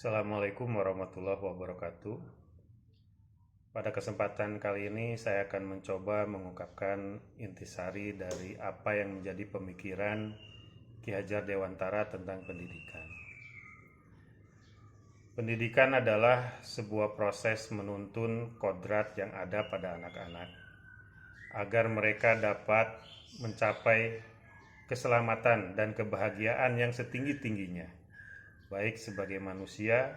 Assalamualaikum warahmatullahi wabarakatuh. Pada kesempatan kali ini saya akan mencoba mengungkapkan intisari dari apa yang menjadi pemikiran Ki Hajar Dewantara tentang pendidikan. Pendidikan adalah sebuah proses menuntun kodrat yang ada pada anak-anak agar mereka dapat mencapai keselamatan dan kebahagiaan yang setinggi-tingginya, baik sebagai manusia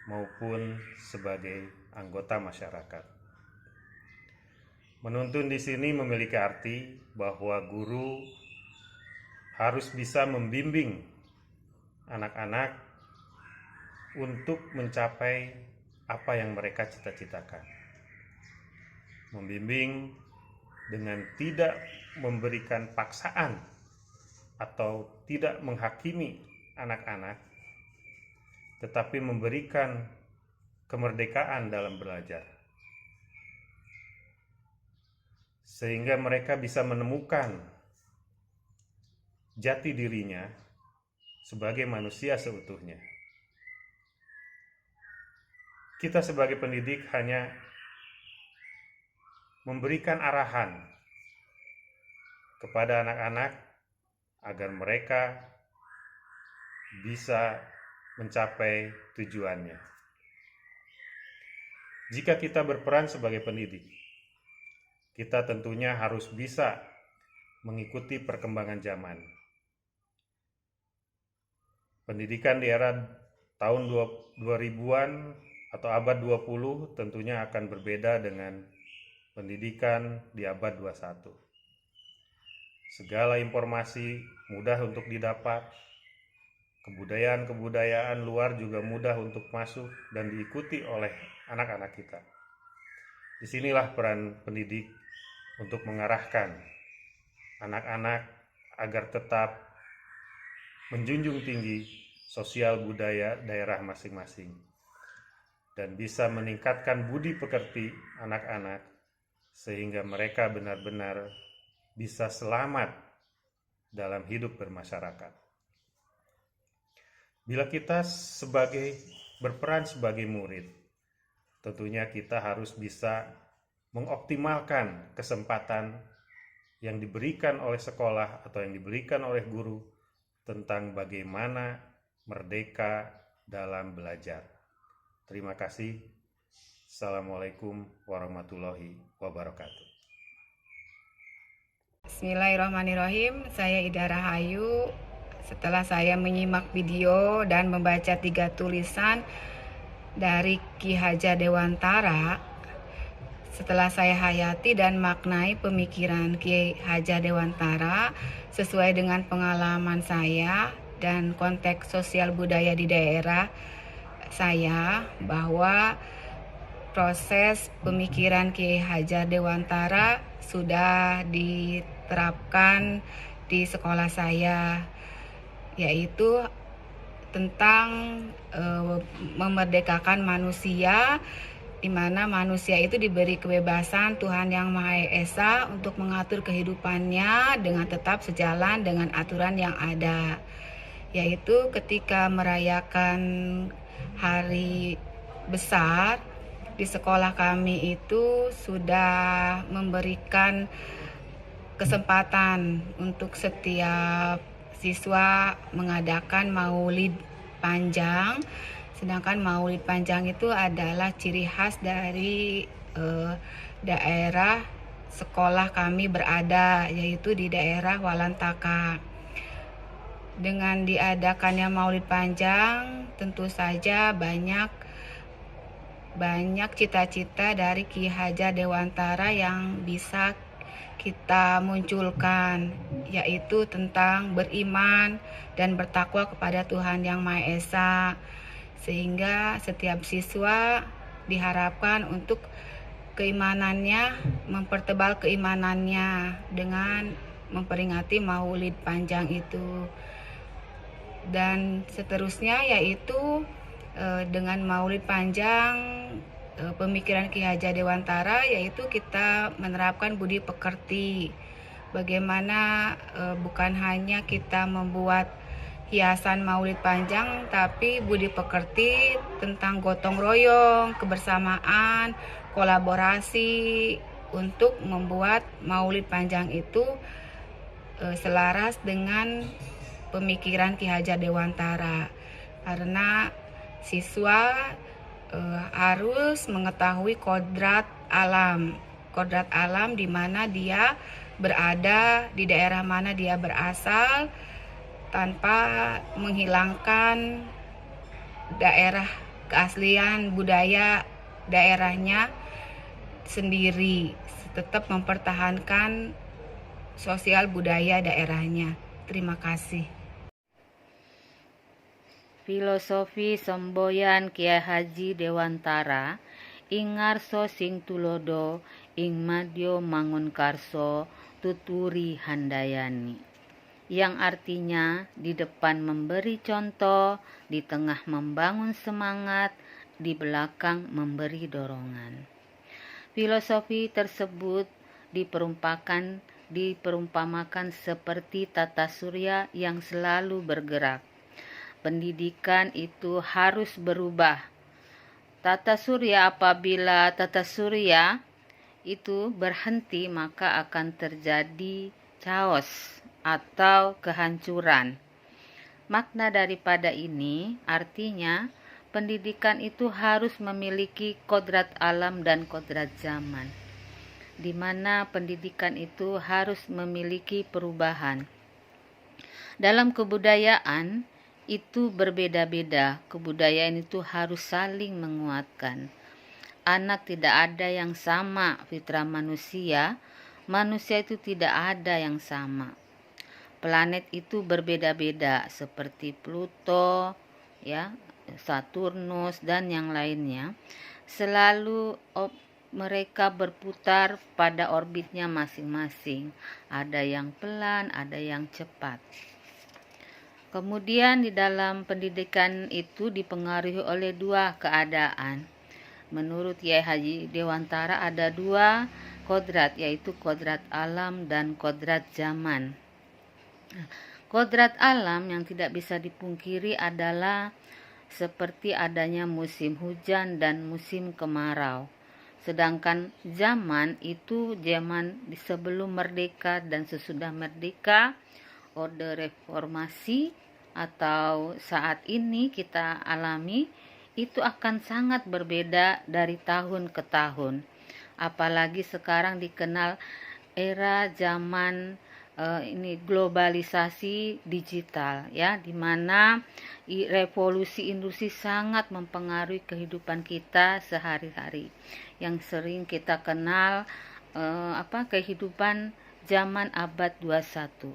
maupun sebagai anggota masyarakat. Menuntun di sini memiliki arti bahwa guru harus bisa membimbing anak-anak untuk mencapai apa yang mereka cita-citakan. Membimbing dengan tidak memberikan paksaan atau tidak menghakimi anak-anak, tetapi memberikan kemerdekaan dalam belajar, sehingga mereka bisa menemukan jati dirinya sebagai manusia seutuhnya. Kita sebagai pendidik hanya memberikan arahan kepada anak-anak agar mereka bisa mencapai tujuannya. Jika kita berperan sebagai pendidik, kita tentunya harus bisa mengikuti perkembangan zaman. Pendidikan di era tahun 2000-an atau abad 20 tentunya akan berbeda dengan pendidikan di abad 21. Segala informasi mudah untuk didapat, kebudayaan-kebudayaan luar juga mudah untuk masuk dan diikuti oleh anak-anak kita. Disinilah peran pendidik untuk mengarahkan anak-anak agar tetap menjunjung tinggi sosial budaya daerah masing-masing dan bisa meningkatkan budi pekerti anak-anak sehingga mereka benar-benar bisa selamat dalam hidup bermasyarakat. Bila kita berperan sebagai murid, tentunya kita harus bisa mengoptimalkan kesempatan yang diberikan oleh sekolah atau yang diberikan oleh guru tentang bagaimana merdeka dalam belajar. Terima kasih. Assalamualaikum warahmatullahi wabarakatuh. Bismillahirrahmanirrahim, saya Ida Rahayu. Setelah saya menyimak video dan membaca 3 tulisan dari Ki Hajar Dewantara, setelah saya hayati dan maknai pemikiran Ki Hajar Dewantara sesuai dengan pengalaman saya dan konteks sosial budaya di daerah saya, bahwa proses pemikiran Ki Hajar Dewantara sudah diterapkan di sekolah saya, yaitu tentang memerdekakan manusia, di mana manusia itu diberi kebebasan Tuhan Yang Maha Esa untuk mengatur kehidupannya dengan tetap sejalan dengan aturan yang ada, yaitu ketika merayakan hari besar di sekolah kami itu sudah memberikan kesempatan untuk setiap siswa mengadakan maulid panjang. Sedangkan maulid panjang itu adalah ciri khas dari daerah sekolah kami berada, yaitu di daerah Walantaka. Dengan diadakannya maulid panjang, tentu saja banyak cita-cita dari Ki Hajar Dewantara yang bisa kita munculkan, yaitu tentang beriman dan bertakwa kepada Tuhan Yang Maha Esa, sehingga setiap siswa diharapkan untuk keimanannya, mempertebal keimanannya dengan memperingati maulid panjang itu. Dan seterusnya yaitu dengan maulid panjang, pemikiran Ki Hajar Dewantara yaitu kita menerapkan budi pekerti. Bagaimana bukan hanya kita membuat hiasan Maulid Panjang, tapi budi pekerti tentang gotong royong, kebersamaan, kolaborasi untuk membuat Maulid Panjang itu selaras dengan pemikiran Ki Hajar Dewantara, karena siswa harus mengetahui kodrat alam di mana dia berada, di daerah mana dia berasal, tanpa menghilangkan daerah keaslian budaya daerahnya sendiri, tetap mempertahankan sosial budaya daerahnya. Terima kasih. Filosofi semboyan Kiai Haji Dewantara ing ngarsa sing tulodo ing madya mangunkarsa tuturi handayani, yang artinya di depan memberi contoh, di tengah membangun semangat, di belakang memberi dorongan. Filosofi tersebut diperumpamakan seperti tata surya yang selalu bergerak. Pendidikan itu harus berubah. Apabila tata surya itu berhenti, maka akan terjadi chaos atau kehancuran. Makna daripada ini artinya pendidikan itu harus memiliki kodrat alam dan kodrat zaman, di mana pendidikan itu harus memiliki perubahan. Dalam kebudayaan itu berbeda-beda. Kebudayaan itu harus saling menguatkan. Anak tidak ada yang sama, fitrah manusia itu tidak ada yang sama. Planet itu berbeda-beda seperti Pluto, Saturnus dan yang lainnya. Selalu mereka berputar pada orbitnya masing-masing. Ada yang pelan, ada yang cepat. Kemudian di dalam pendidikan itu dipengaruhi oleh dua keadaan. Menurut Kiai Haji Dewantara ada dua kodrat, yaitu kodrat alam dan kodrat zaman. Kodrat alam yang tidak bisa dipungkiri adalah seperti adanya musim hujan dan musim kemarau. Sedangkan zaman itu zaman sebelum merdeka dan sesudah merdeka, orde reformasi atau saat ini kita alami itu akan sangat berbeda dari tahun ke tahun. Apalagi sekarang dikenal era zaman ini globalisasi digital, di mana revolusi industri sangat mempengaruhi kehidupan kita sehari-hari, yang sering kita kenal kehidupan zaman abad 21.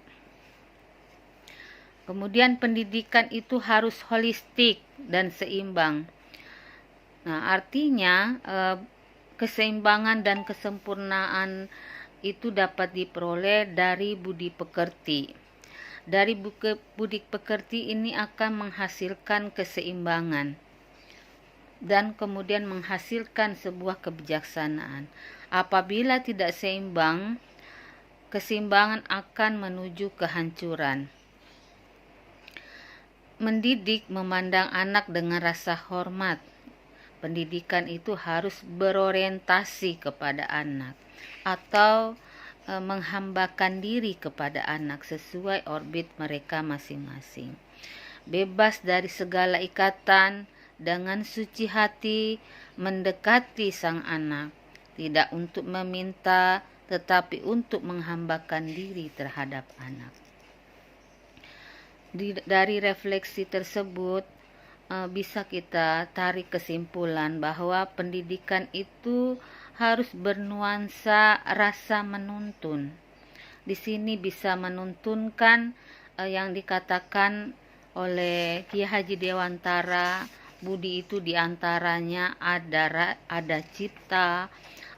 Kemudian pendidikan itu harus holistik dan seimbang. Nah, artinya keseimbangan dan kesempurnaan itu dapat diperoleh dari budi pekerti. Dari budi pekerti ini akan menghasilkan keseimbangan dan kemudian menghasilkan sebuah kebijaksanaan. Apabila tidak seimbang, keseimbangan akan menuju kehancuran. Mendidik memandang anak dengan rasa hormat. Pendidikan itu harus berorientasi kepada anak atau menghambakan diri kepada anak sesuai orbit mereka masing-masing. Bebas dari segala ikatan, dengan suci hati mendekati sang anak, tidak untuk meminta tetapi untuk menghambakan diri terhadap anak. Dari refleksi tersebut bisa kita tarik kesimpulan bahwa pendidikan itu harus bernuansa rasa menuntun. Di sini bisa menuntunkan yang dikatakan oleh Kiai Haji Dewantara, budi itu diantaranya ada cipta,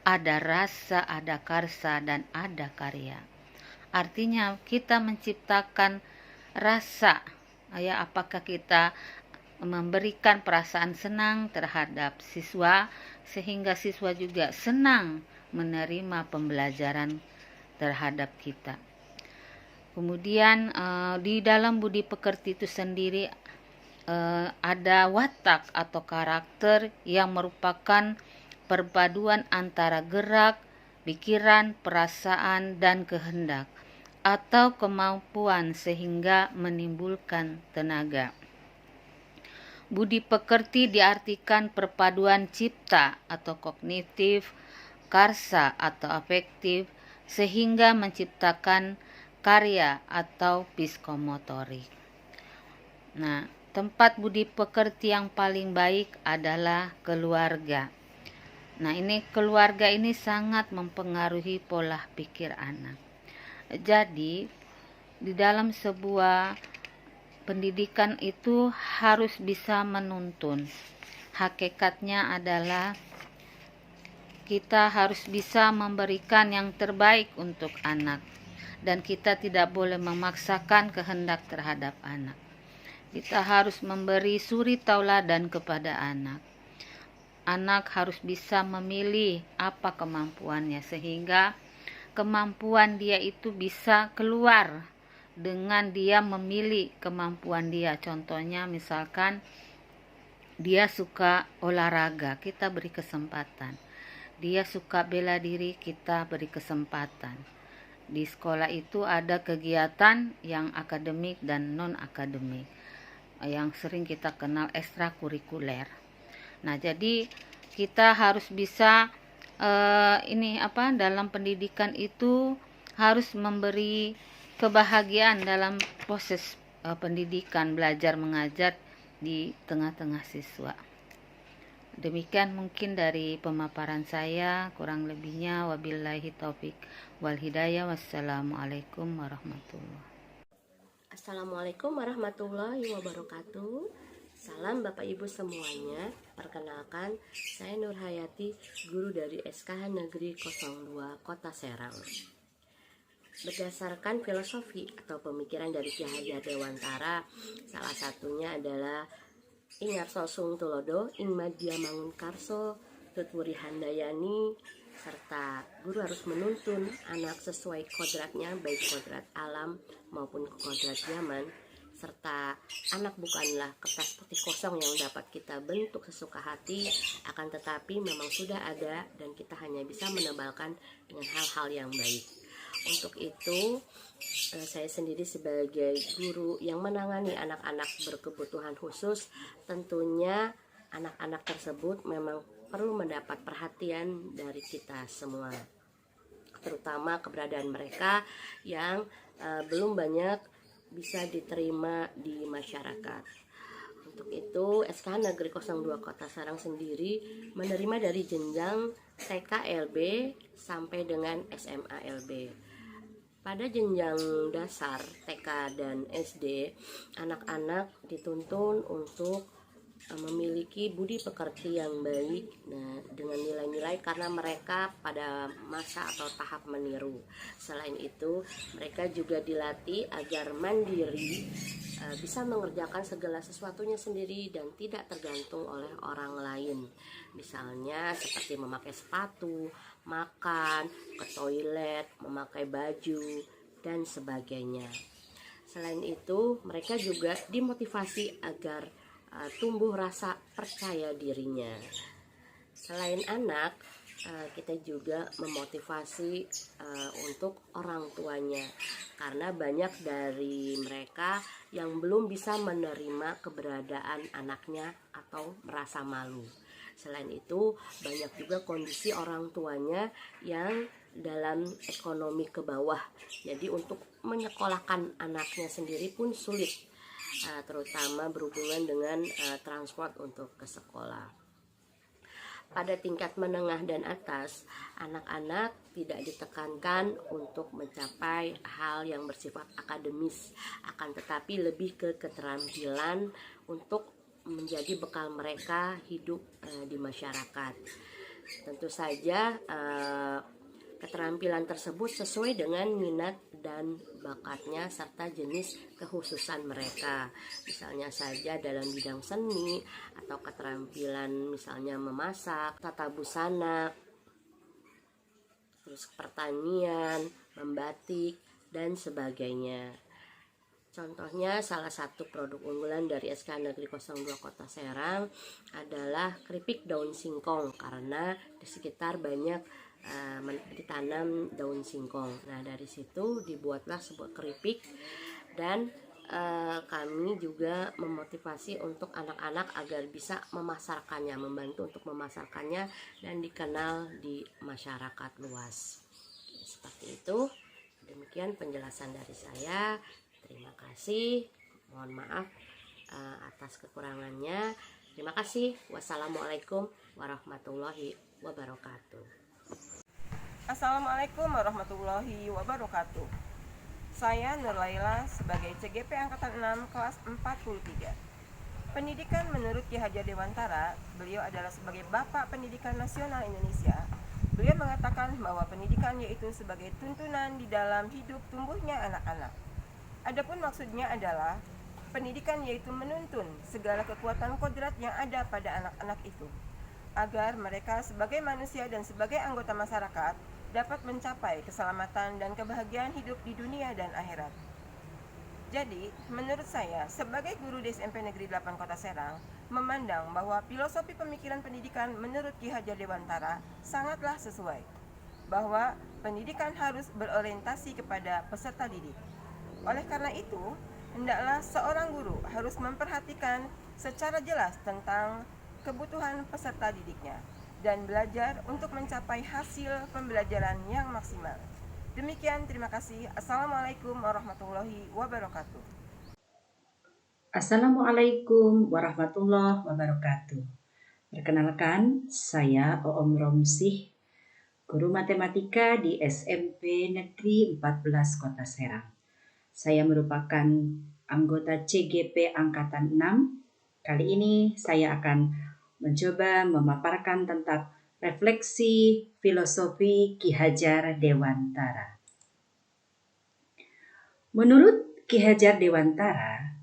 ada rasa, ada karsa, dan ada karya. Artinya kita menciptakan rasa, apakah kita memberikan perasaan senang terhadap siswa sehingga siswa juga senang menerima pembelajaran terhadap kita. Kemudian di dalam budi pekerti itu sendiri ada watak atau karakter yang merupakan perpaduan antara gerak, pikiran, perasaan, dan kehendak atau kemampuan sehingga menimbulkan tenaga. Budi pekerti diartikan perpaduan cipta atau kognitif, karsa atau afektif, sehingga menciptakan karya atau psikomotorik. Nah, tempat budi pekerti yang paling baik adalah keluarga. Nah, ini keluarga ini sangat mempengaruhi pola pikir anak. Jadi, di dalam sebuah pendidikan itu harus bisa menuntun. Hakikatnya adalah kita harus bisa memberikan yang terbaik untuk anak, dan kita tidak boleh memaksakan kehendak terhadap anak. Kita harus memberi suri tauladan kepada anak. Anak harus bisa memilih apa kemampuannya, sehingga kemampuan dia itu bisa keluar dengan dia memilih kemampuan dia. Contohnya misalkan dia suka olahraga, kita beri kesempatan. Dia suka bela diri, kita beri kesempatan. Di sekolah itu ada kegiatan yang akademik dan non-akademik, yang sering kita kenal ekstrakurikuler. Nah, jadi kita harus bisa dalam pendidikan itu harus memberi kebahagiaan dalam proses pendidikan, belajar mengajar di tengah-tengah siswa. Demikian mungkin dari pemaparan saya, kurang lebihnya wabillahi taufik wal hidayah. Wassalamualaikum warahmatullahi wabarakatuh. Assalamualaikum warahmatullahi wabarakatuh. Salam Bapak Ibu semuanya. Perkenalkan, saya Nur Hayati, guru dari SKH Negeri 02 Kota Serang. Berdasarkan filosofi atau pemikiran dari Ki Hajar Dewantara, salah satunya adalah Ingar Sosung Tulodo, Ing Madya Mangun Karso, Tutwuri Handayani, serta guru harus menuntun anak sesuai kodratnya, baik kodrat alam maupun kodrat zaman, serta anak bukanlah kertas putih kosong yang dapat kita bentuk sesuka hati, akan tetapi memang sudah ada dan kita hanya bisa menebalkan dengan hal-hal yang baik. Untuk itu, saya sendiri sebagai guru yang menangani anak-anak berkebutuhan khusus, tentunya anak-anak tersebut memang perlu mendapat perhatian dari kita semua, terutama keberadaan mereka yang belum banyak bisa diterima di masyarakat. Untuk itu, SKH Negeri 02 Kota Serang sendiri menerima dari jenjang TK LB sampai dengan SMA LB. Pada jenjang dasar TK dan SD, anak-anak dituntun untuk memiliki budi pekerti yang baik, dengan nilai-nilai karena mereka pada masa atau tahap meniru. Selain itu, mereka juga dilatih agar mandiri, bisa mengerjakan segala sesuatunya sendiri dan tidak tergantung oleh orang lain. Misalnya seperti memakai sepatu, makan, ke toilet, memakai baju, dan sebagainya. Selain itu, mereka juga dimotivasi agar tumbuh rasa percaya dirinya. Selain anak, kita juga memotivasi untuk orang tuanya, karena banyak dari mereka yang belum bisa menerima keberadaan anaknya atau merasa malu. Selain itu, banyak juga kondisi orang tuanya yang dalam ekonomi ke bawah, jadi untuk menyekolahkan anaknya sendiri pun sulit, terutama berhubungan dengan transport untuk ke sekolah. Pada tingkat menengah dan atas, anak-anak tidak ditekankan untuk mencapai hal yang bersifat akademis, akan tetapi lebih ke keterampilan untuk menjadi bekal mereka hidup di masyarakat. Tentu saja keterampilan tersebut sesuai dengan minat dan bakatnya serta jenis kekhususan mereka. Misalnya saja dalam bidang seni atau keterampilan misalnya memasak, tata busana, terus pertanian, membatik, dan sebagainya. Contohnya salah satu produk unggulan dari SK Negeri 02 Kota Serang adalah keripik daun singkong, karena di sekitar banyak ditanam daun singkong. Nah, dari situ dibuatlah sebuah keripik, dan kami juga memotivasi untuk anak-anak agar bisa memasarkannya, membantu untuk memasarkannya dan dikenal di masyarakat luas. Seperti itu. Demikian penjelasan dari saya. Terima kasih. Mohon maaf atas kekurangannya. Terima kasih. Wassalamualaikum warahmatullahi wabarakatuh. Assalamualaikum warahmatullahi wabarakatuh. Saya Nur Laila sebagai CGP Angkatan 6 kelas 43. Pendidikan menurut Ki Hajar Dewantara, beliau adalah sebagai Bapak Pendidikan Nasional Indonesia. Beliau mengatakan bahwa pendidikan yaitu sebagai tuntunan di dalam hidup tumbuhnya anak-anak. Adapun maksudnya adalah pendidikan yaitu menuntun segala kekuatan kodrat yang ada pada anak-anak itu, agar mereka sebagai manusia dan sebagai anggota masyarakat dapat mencapai keselamatan dan kebahagiaan hidup di dunia dan akhirat. Jadi, menurut saya, sebagai guru di SMP Negeri 8 Kota Serang, memandang bahwa filosofi pemikiran pendidikan menurut Ki Hajar Dewantara sangatlah sesuai, bahwa pendidikan harus berorientasi kepada peserta didik. Oleh karena itu, hendaklah seorang guru harus memperhatikan secara jelas tentang kebutuhan peserta didiknya dan belajar untuk mencapai hasil pembelajaran yang maksimal. Demikian, terima kasih. Assalamualaikum warahmatullahi wabarakatuh. Assalamualaikum warahmatullahi wabarakatuh. Perkenalkan, saya Oom Romsih, guru matematika di SMP Negeri 14 Kota Serang. Saya merupakan anggota CGP Angkatan 6. Kali ini saya akan mencoba memaparkan tentang refleksi filosofi Ki Hajar Dewantara. Menurut Ki Hajar Dewantara,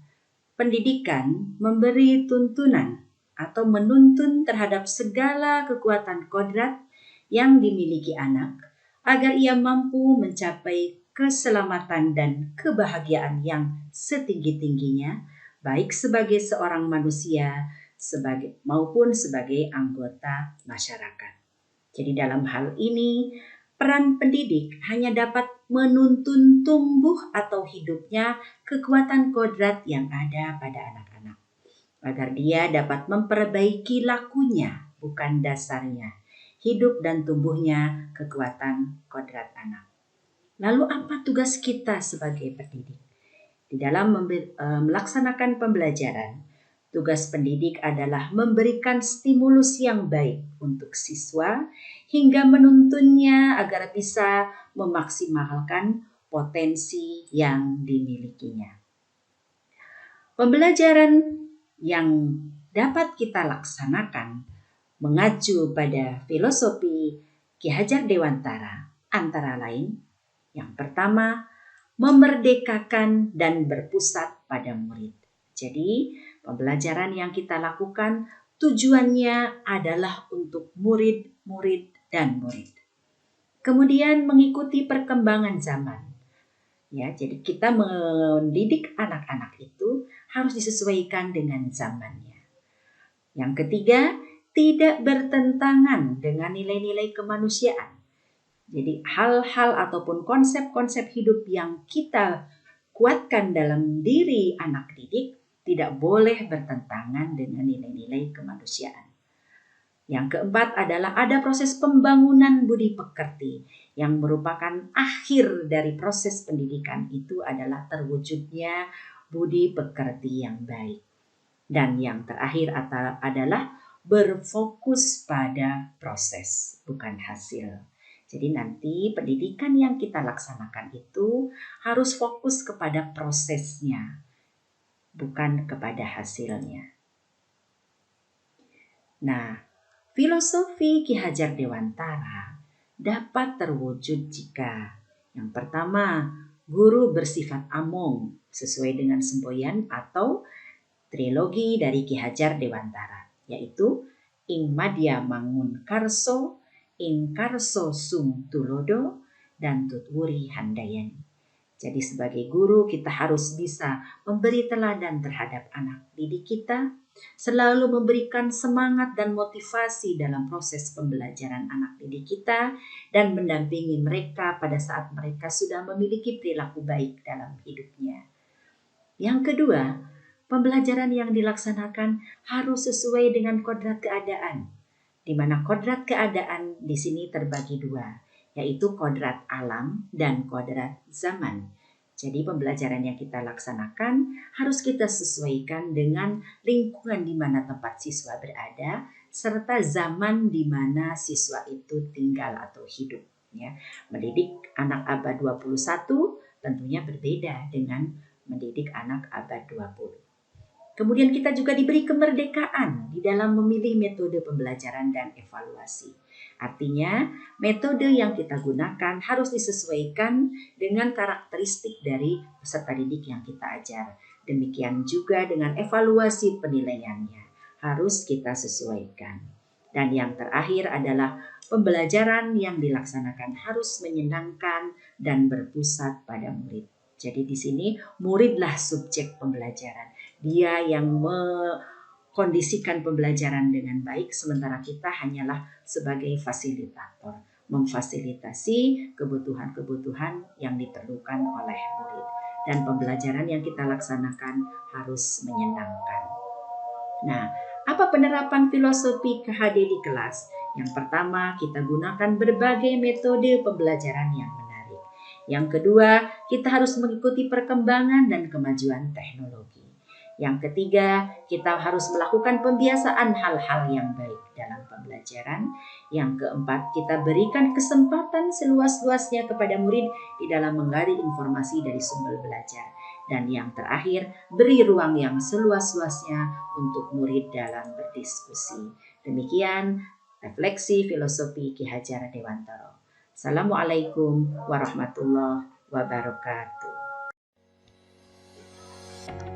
pendidikan memberi tuntunan atau menuntun terhadap segala kekuatan kodrat yang dimiliki anak agar ia mampu mencapai keselamatan dan kebahagiaan yang setinggi-tingginya, baik sebagai seorang manusia maupun sebagai anggota masyarakat. Jadi dalam hal ini, peran pendidik hanya dapat menuntun tumbuh atau hidupnya kekuatan kodrat yang ada pada anak-anak, agar dia dapat memperbaiki lakunya, bukan dasarnya, hidup dan tumbuhnya kekuatan kodrat anak. Lalu apa tugas kita sebagai pendidik? Di dalam melaksanakan pembelajaran, tugas pendidik adalah memberikan stimulus yang baik untuk siswa hingga menuntunnya agar bisa memaksimalkan potensi yang dimilikinya. Pembelajaran yang dapat kita laksanakan mengacu pada filosofi Ki Hajar Dewantara antara lain, yang pertama, memerdekakan dan berpusat pada murid. Jadi, pembelajaran yang kita lakukan tujuannya adalah untuk murid dan murid. Kemudian mengikuti perkembangan zaman. Ya, jadi kita mendidik anak-anak itu harus disesuaikan dengan zamannya. Yang ketiga, tidak bertentangan dengan nilai-nilai kemanusiaan. Jadi hal-hal ataupun konsep-konsep hidup yang kita kuatkan dalam diri anak didik tidak boleh bertentangan dengan nilai-nilai kemanusiaan. Yang keempat adalah ada proses pembangunan budi pekerti yang merupakan akhir dari proses pendidikan itu adalah terwujudnya budi pekerti yang baik. Dan yang terakhir adalah berfokus pada proses, bukan hasil. Jadi nanti pendidikan yang kita laksanakan itu harus fokus kepada prosesnya, bukan kepada hasilnya. Nah, filosofi Ki Hajar Dewantara dapat terwujud jika yang pertama, guru bersifat among sesuai dengan semboyan atau trilogi dari Ki Hajar Dewantara, yaitu Ing Madya Mangun Karso, Ing Karso Sung Tulodo, dan Tutwuri Handayani. Jadi sebagai guru kita harus bisa memberi teladan terhadap anak didik kita, selalu memberikan semangat dan motivasi dalam proses pembelajaran anak didik kita, dan mendampingi mereka pada saat mereka sudah memiliki perilaku baik dalam hidupnya. Yang kedua, pembelajaran yang dilaksanakan harus sesuai dengan kodrat keadaan, di mana kodrat keadaan di sini terbagi dua, yaitu kodrat alam dan kodrat zaman. Jadi pembelajaran yang kita laksanakan harus kita sesuaikan dengan lingkungan di mana tempat siswa berada, serta zaman di mana siswa itu tinggal atau hidup. Ya. Mendidik anak abad 21 tentunya berbeda dengan mendidik anak abad 20. Kemudian kita juga diberi kemerdekaan di dalam memilih metode pembelajaran dan evaluasi. Artinya, metode yang kita gunakan harus disesuaikan dengan karakteristik dari peserta didik yang kita ajar. Demikian juga dengan evaluasi penilaiannya, harus kita sesuaikan. Dan yang terakhir adalah pembelajaran yang dilaksanakan harus menyenangkan dan berpusat pada murid. Jadi di sini muridlah subjek pembelajaran. Dia yang kondisikan pembelajaran dengan baik, sementara kita hanyalah sebagai fasilitator, memfasilitasi kebutuhan-kebutuhan yang diperlukan oleh murid. Dan pembelajaran yang kita laksanakan harus menyenangkan. Nah, apa penerapan filosofi KHD di kelas? Yang pertama, kita gunakan berbagai metode pembelajaran yang menarik. Yang kedua, kita harus mengikuti perkembangan dan kemajuan teknologi. Yang ketiga, kita harus melakukan pembiasaan hal-hal yang baik dalam pembelajaran. Yang keempat, kita berikan kesempatan seluas-luasnya kepada murid di dalam menggali informasi dari sumber belajar. Dan yang terakhir, beri ruang yang seluas-luasnya untuk murid dalam berdiskusi. Demikian refleksi filosofi Ki Hajar Dewantara. Assalamualaikum warahmatullahi wabarakatuh.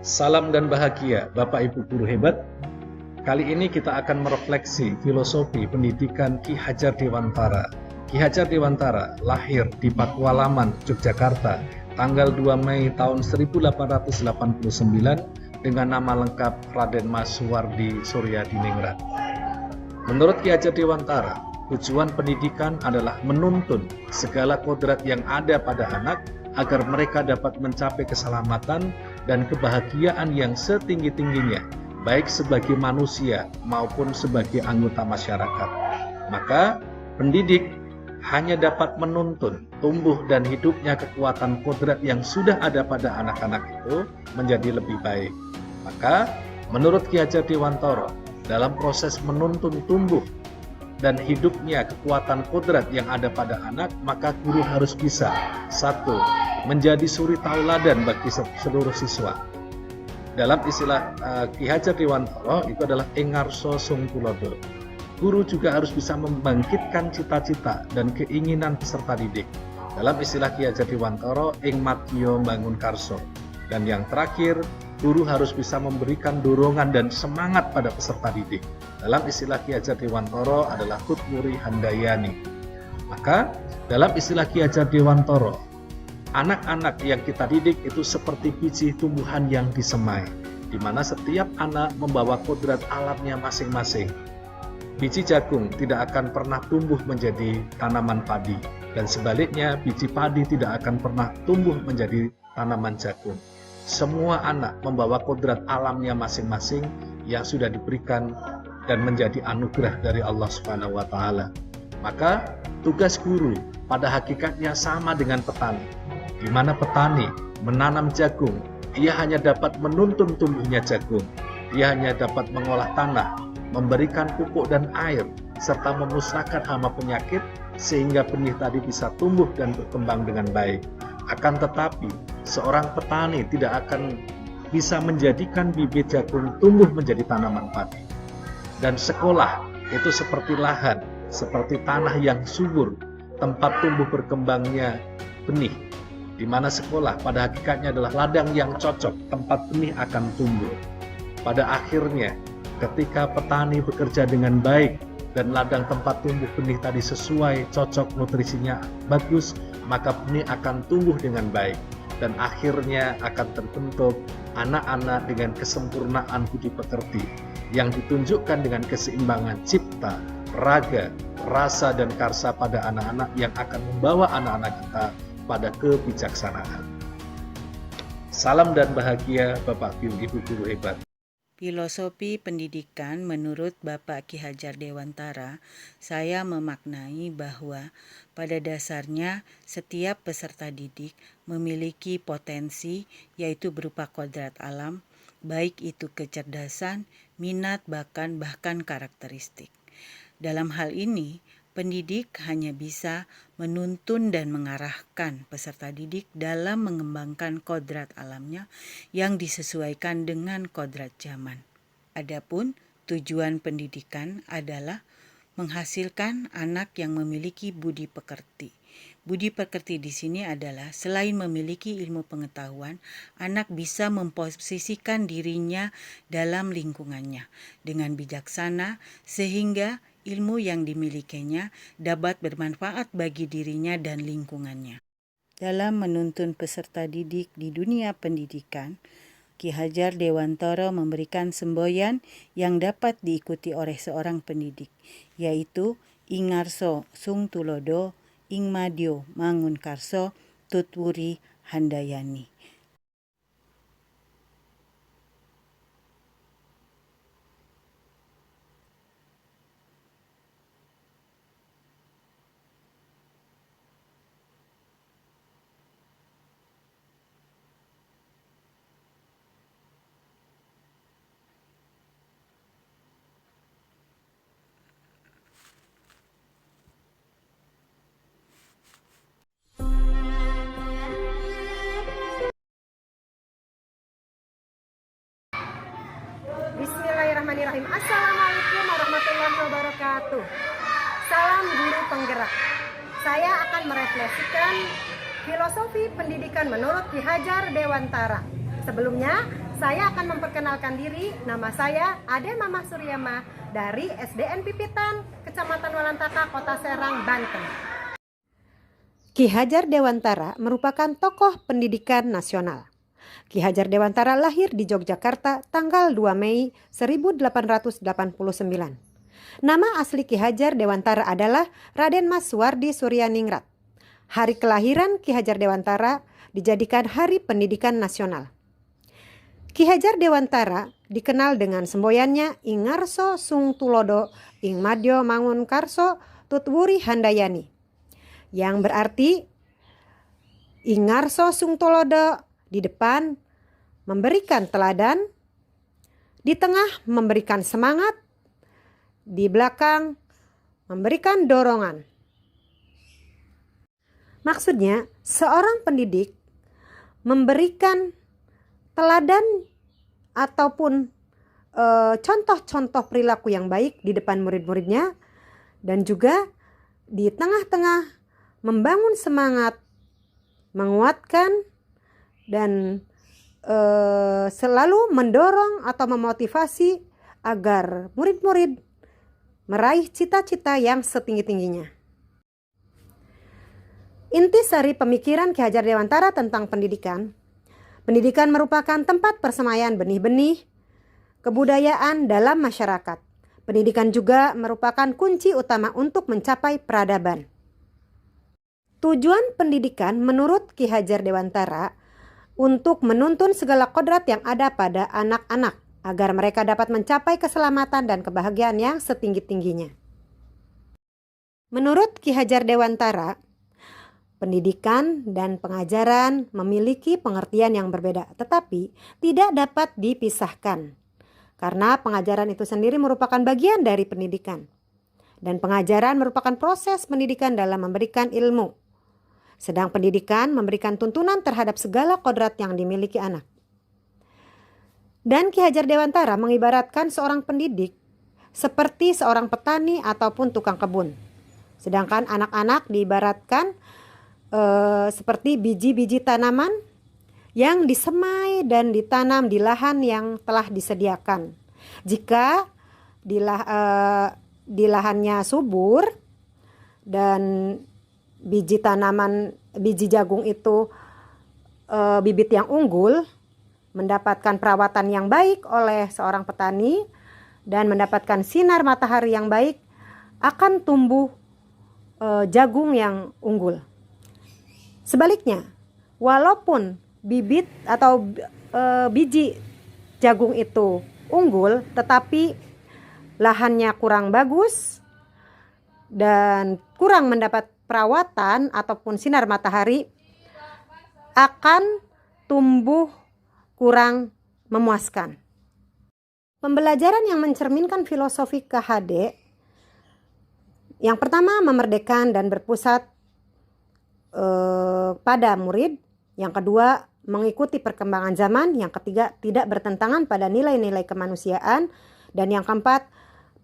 Salam dan bahagia Bapak Ibu guru hebat. Kali ini kita akan merefleksi filosofi pendidikan Ki Hajar Dewantara. Ki Hajar Dewantara lahir di Pakualaman, Yogyakarta, tanggal 2 Mei tahun 1889 dengan nama lengkap Raden Mas Suwardi Suryadiningrat. Menurut Ki Hajar Dewantara, tujuan pendidikan adalah menuntun segala kodrat yang ada pada anak agar mereka dapat mencapai keselamatan dan kebahagiaan yang setinggi-tingginya, baik sebagai manusia maupun sebagai anggota masyarakat. Maka, pendidik hanya dapat menuntun tumbuh dan hidupnya kekuatan kodrat yang sudah ada pada anak-anak itu menjadi lebih baik. Maka, menurut Ki Hajar Dewantara, dalam proses menuntun tumbuh dan hidupnya kekuatan kodrat yang ada pada anak, maka guru harus bisa 1. Menjadi suri tauladan bagi seluruh siswa. Dalam istilah Ki Hajar Dewantara itu adalah engarso sung tulodo. Guru juga harus bisa membangkitkan cita-cita dan keinginan peserta didik. Dalam istilah Ki Hajar Dewantara ing madya mbangun karso. Dan yang terakhir, guru harus bisa memberikan dorongan dan semangat pada peserta didik. Dalam istilah Ki Hajar Dewantara adalah tutwuri handayani. Maka dalam istilah Ki Hajar Dewantara, anak-anak yang kita didik itu seperti biji tumbuhan yang disemai, di mana setiap anak membawa kodrat alamnya masing-masing. Biji jagung tidak akan pernah tumbuh menjadi tanaman padi, dan sebaliknya biji padi tidak akan pernah tumbuh menjadi tanaman jagung. Semua anak membawa kodrat alamnya masing-masing yang sudah diberikan dan menjadi anugerah dari Allah Subhanahu wa Ta'ala. Maka tugas guru pada hakikatnya sama dengan petani, di mana petani menanam jagung, ia hanya dapat menuntun tumbuhnya jagung, ia hanya dapat mengolah tanah, memberikan pupuk dan air, serta memusnahkan hama penyakit sehingga benih tadi bisa tumbuh dan berkembang dengan baik. Akan tetapi, seorang petani tidak akan bisa menjadikan bibit jagung tumbuh menjadi tanaman padi. Dan sekolah itu seperti lahan, seperti tanah yang subur, tempat tumbuh berkembangnya benih, di mana sekolah pada hakikatnya adalah ladang yang cocok, tempat benih akan tumbuh. Pada akhirnya, ketika petani bekerja dengan baik dan ladang tempat tumbuh benih tadi sesuai, cocok, nutrisinya bagus, maka benih akan tumbuh dengan baik. dan akhirnya akan terbentuk anak-anak dengan kesempurnaan budi pekerti yang ditunjukkan dengan keseimbangan cipta, raga, rasa, dan karsa pada anak-anak yang akan membawa anak-anak kita pada kebijaksanaan. Salam dan bahagia Bapak Ibu Guru Hebat. Filosofi pendidikan menurut Bapak Ki Hajar Dewantara, saya memaknai bahwa pada dasarnya setiap peserta didik memiliki potensi yaitu berupa kodrat alam, baik itu kecerdasan, minat, bahkan karakteristik. Dalam hal ini, pendidik hanya bisa menuntun dan mengarahkan peserta didik dalam mengembangkan kodrat alamnya yang disesuaikan dengan kodrat zaman. Adapun tujuan pendidikan adalah menghasilkan anak yang memiliki budi pekerti. Budi pekerti di sini adalah selain memiliki ilmu pengetahuan, anak bisa memposisikan dirinya dalam lingkungannya dengan bijaksana sehingga ilmu yang dimilikinya dapat bermanfaat bagi dirinya dan lingkungannya. Dalam menuntun peserta didik di dunia pendidikan, Ki Hajar Dewantara memberikan semboyan yang dapat diikuti oleh seorang pendidik, yaitu Ingarso Sung Tulodo, Ingmadyo Mangunkarso, Tutwuri Handayani. Bismillahirrahmanirrahim. Assalamualaikum warahmatullahi wabarakatuh. Salam guru penggerak. Saya akan merefleksikan filosofi pendidikan menurut Ki Hajar Dewantara. Sebelumnya, saya akan memperkenalkan diri. Nama saya Ade Mamah Suryama dari SDN Pipitan, Kecamatan Walantaka, Kota Serang, Banten. Ki Hajar Dewantara merupakan tokoh pendidikan nasional. Ki Hajar Dewantara lahir di Yogyakarta tanggal 2 Mei 1889. Nama asli Ki Hajar Dewantara adalah Raden Mas Suwardi Suryaningrat. Hari kelahiran Ki Hajar Dewantara dijadikan Hari Pendidikan Nasional. Ki Hajar Dewantara dikenal dengan semboyannya Ingarso Sung Tulodo, Ingmadyo Mangunkarso, Tutwuri Handayani, yang berarti Ingarso Sung Tulodo di depan memberikan teladan, di tengah memberikan semangat, di belakang memberikan dorongan. Maksudnya, seorang pendidik memberikan teladan ataupun contoh-contoh perilaku yang baik di depan murid-muridnya, dan juga di tengah-tengah membangun semangat, menguatkan, dan selalu mendorong atau memotivasi agar murid-murid meraih cita-cita yang setinggi-tingginya. Intisari pemikiran Ki Hajar Dewantara tentang pendidikan. Pendidikan merupakan tempat persemaian benih-benih kebudayaan dalam masyarakat. Pendidikan juga merupakan kunci utama untuk mencapai peradaban. Tujuan pendidikan menurut Ki Hajar Dewantara untuk menuntun segala kodrat yang ada pada anak-anak agar mereka dapat mencapai keselamatan dan kebahagiaan yang setinggi-tingginya. Menurut Ki Hajar Dewantara, pendidikan dan pengajaran memiliki pengertian yang berbeda, tetapi tidak dapat dipisahkan. Karena pengajaran itu sendiri merupakan bagian dari pendidikan. Dan pengajaran merupakan proses pendidikan dalam memberikan ilmu. Sedang pendidikan memberikan tuntunan terhadap segala kodrat yang dimiliki anak. Dan Ki Hajar Dewantara mengibaratkan seorang pendidik seperti seorang petani ataupun tukang kebun. Sedangkan anak-anak diibaratkan seperti biji-biji tanaman yang disemai dan ditanam di lahan yang telah disediakan. Jika di lahannya subur dan biji jagung itu bibit yang unggul, mendapatkan perawatan yang baik oleh seorang petani, dan mendapatkan sinar matahari yang baik, akan tumbuh jagung yang unggul. Sebaliknya, walaupun bibit atau biji jagung itu unggul, tetapi lahannya kurang bagus dan kurang mendapat perawatan ataupun sinar matahari, akan tumbuh kurang memuaskan. Pembelajaran yang mencerminkan filosofi KHD, yang pertama memerdekakan dan berpusat pada murid, yang kedua mengikuti perkembangan zaman, yang ketiga tidak bertentangan pada nilai-nilai kemanusiaan, dan yang keempat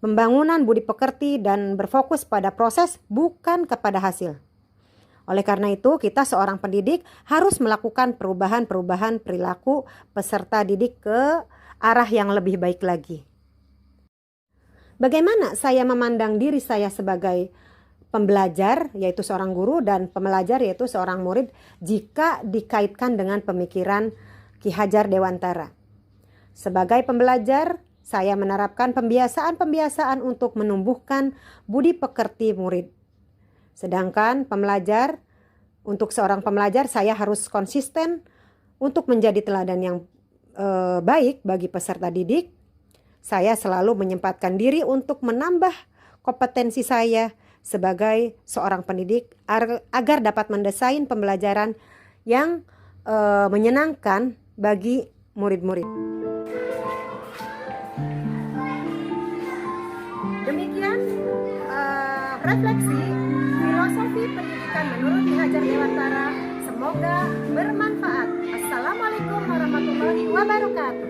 pembangunan budi pekerti dan berfokus pada proses bukan kepada hasil. Oleh karena itu, kita seorang pendidik harus melakukan perubahan-perubahan perilaku peserta didik ke arah yang lebih baik lagi. Bagaimana saya memandang diri saya sebagai pembelajar, yaitu seorang guru, dan pembelajar, yaitu seorang murid, jika dikaitkan dengan pemikiran Ki Hajar Dewantara? Sebagai pembelajar, saya menerapkan pembiasaan-pembiasaan untuk menumbuhkan budi pekerti murid. Sedangkan pembelajar, untuk seorang pembelajar, saya harus konsisten untuk menjadi teladan yang baik bagi peserta didik. Saya selalu menyempatkan diri untuk menambah kompetensi saya sebagai seorang pendidik agar dapat mendesain pembelajaran yang menyenangkan bagi murid-murid. Demikian refleksi filosofi pendidikan menurut Ki Hajar Dewantara. Semoga bermanfaat. Assalamualaikum warahmatullahi wabarakatuh.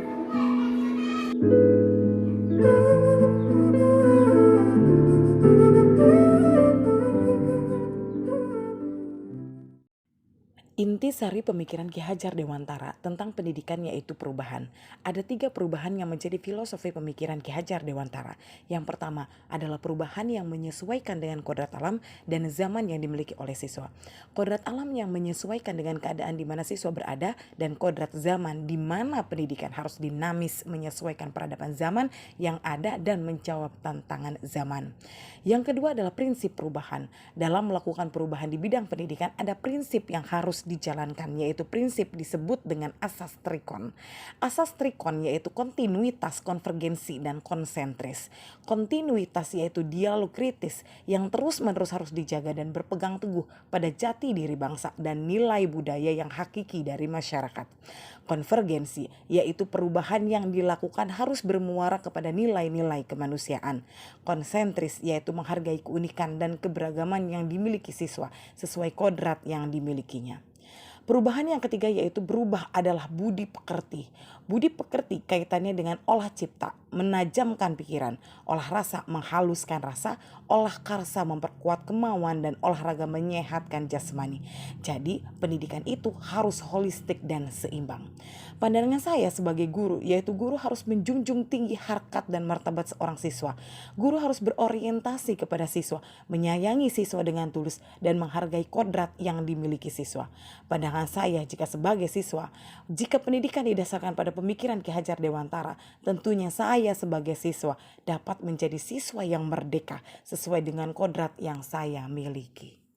Intisari pemikiran Ki Hajar Dewantara tentang pendidikan yaitu perubahan. Ada 3 perubahan yang menjadi filosofi pemikiran Ki Hajar Dewantara. Yang pertama adalah perubahan yang menyesuaikan dengan kodrat alam dan zaman yang dimiliki oleh siswa. Kodrat alam yang menyesuaikan dengan keadaan di mana siswa berada, dan kodrat zaman di mana pendidikan harus dinamis menyesuaikan peradaban zaman yang ada dan menjawab tantangan zaman. Yang kedua adalah prinsip perubahan. Dalam melakukan perubahan di bidang pendidikan ada prinsip yang harus dijalankan, yaitu prinsip disebut dengan asas trikon. Asas trikon yaitu kontinuitas, konvergensi, dan konsentris. Kontinuitas yaitu dialog kritis yang terus-menerus harus dijaga dan berpegang teguh pada jati diri bangsa dan nilai budaya yang hakiki dari masyarakat. Konvergensi yaitu perubahan yang dilakukan harus bermuara kepada nilai-nilai kemanusiaan. Konsentris yaitu menghargai keunikan dan keberagaman yang dimiliki siswa sesuai kodrat yang dimilikinya. Perubahan yang ketiga yaitu berubah adalah budi pekerti. Budi pekerti kaitannya dengan olah cipta, menajamkan pikiran, olah rasa, menghaluskan rasa, olah karsa, memperkuat kemauan, dan olahraga menyehatkan jasmani. Jadi pendidikan itu harus holistik dan seimbang. Pandangan saya sebagai guru yaitu guru harus menjunjung tinggi harkat dan martabat seorang siswa. Guru harus berorientasi kepada siswa, menyayangi siswa dengan tulus, dan menghargai kodrat yang dimiliki siswa. Pandangan saya jika sebagai siswa, jika pendidikan didasarkan pada pemikiran Ki Hajar Dewantara, tentunya saya sebagai siswa dapat menjadi siswa yang merdeka sesuai dengan kodrat yang saya miliki.